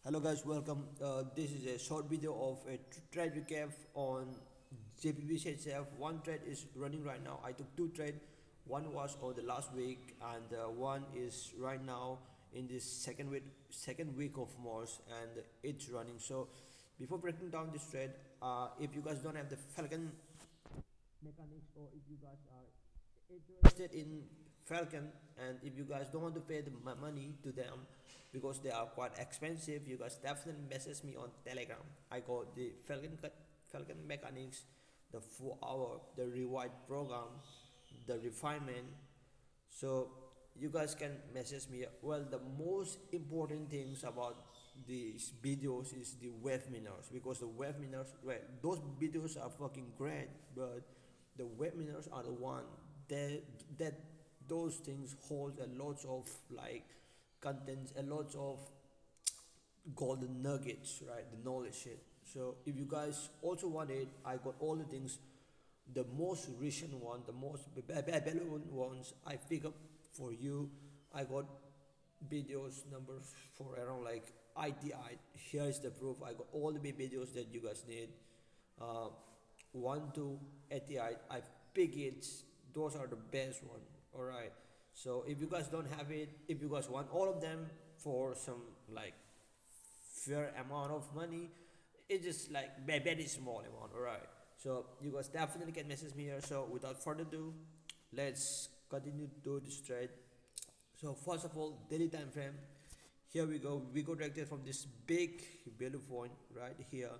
Hello guys, welcome. This is a short video of a trade recap on GBPCHF. One trade is running right now. I took two trades. One was on the last week, and one is right now in this second week of March, and it's running. So, before breaking down this trade, if you guys don't have the Falcon mechanics, or if you guys are interested in Falcon, and if you guys don't want to pay the money to them because they are quite expensive, you guys definitely message me on Telegram. I got the Falcon mechanics, the 4 hour, the reward program, the refinement. So you guys can message me. Well, the most important things about these videos is the webinars, because the webinars, right, those videos are fucking great, but the webinars are the one that that those things hold a lot of like contents, a lot of golden nuggets, right? The knowledge shit. So if you guys also want it, I got all the things. The most recent one, the most valuable ones I pick up for you. I got videos numbers for around like ITI. Here is the proof. I got all the videos that you guys need. Uh, 1 to ATI. I pick it. Those are the best one. All right. So if you guys don't have it, if you guys want all of them for some like fair amount of money, it's just like very small amount. All right. So you guys definitely can message me here. So without further ado, let's continue to do this trade. So first of all, daily time frame. Here we go. We go directly from this big value point right here,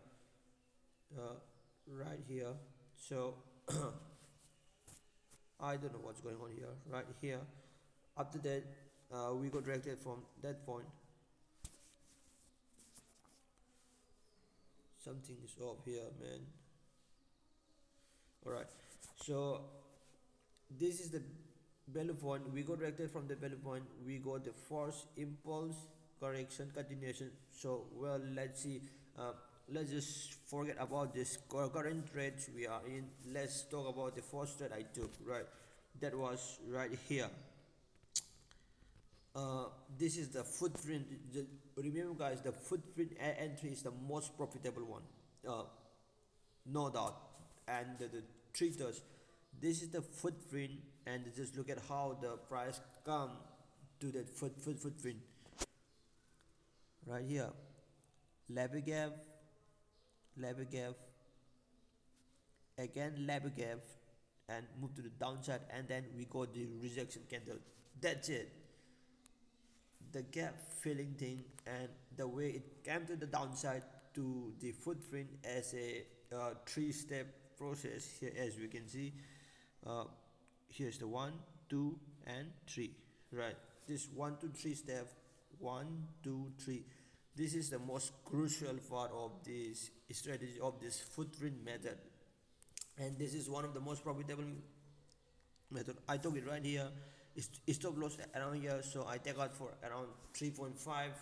uh, right here. So I don't know what's going on here. Right here. After that, we go directly from that point. Something is off here, man. All right. So this is the value point. We go directly from the value point. We go the first impulse, correction, continuation. So well, let's see. Let's just forget about this current trades we are in. Let's talk about the first trade I took. Right, that was right here. This is the footprint. Remember guys, the footprint entry is the most profitable one, uh, no doubt. And the treaters, this is the footprint, and just look at how the price come to that footprint right here. Level gap, level gap, again level gap, and move to the downside, and then we got the rejection candle. That's it. The gap filling thing, and the way it came to the downside to the footprint as a three-step process here, as we can see. uh, Here's the 1, 2, and 3, right? This 1, 2, 3 step, 1, 2, 3. This is the most crucial part of this strategy, of this footprint method, and this is one of the most profitable method. I took it right here. Stop loss around here, so I take out for around 3.5.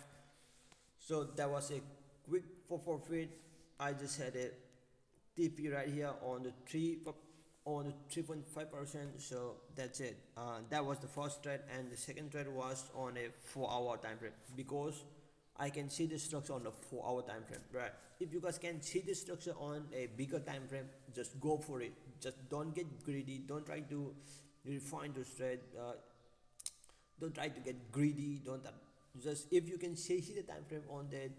So that was a quick for forfeit. I just had a TP right here on the 3.5%. So that's it. That was the first trade, and the second trade was on a 4 hour time frame, because I can see the structure on the 4 hour time frame. Right? If you guys can see the structure on a bigger time frame, just go for it. Just don't get greedy. Don't try to refine the trade. Don't try to get greedy. Don't just, if you can see the time frame on that.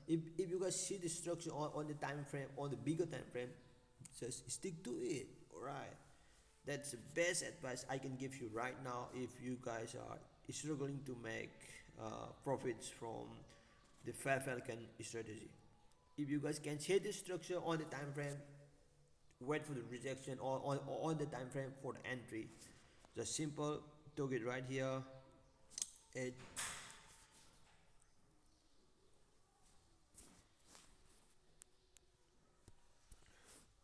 If you guys see the structure on the time frame, on the bigger time frame, just stick to it. All right. That's the best advice I can give you right now if you guys are struggling to make profits from the Falcon strategy. If you guys can see the structure on the time frame, wait for the rejection on the time frame for the entry. Just simple, took it right here. It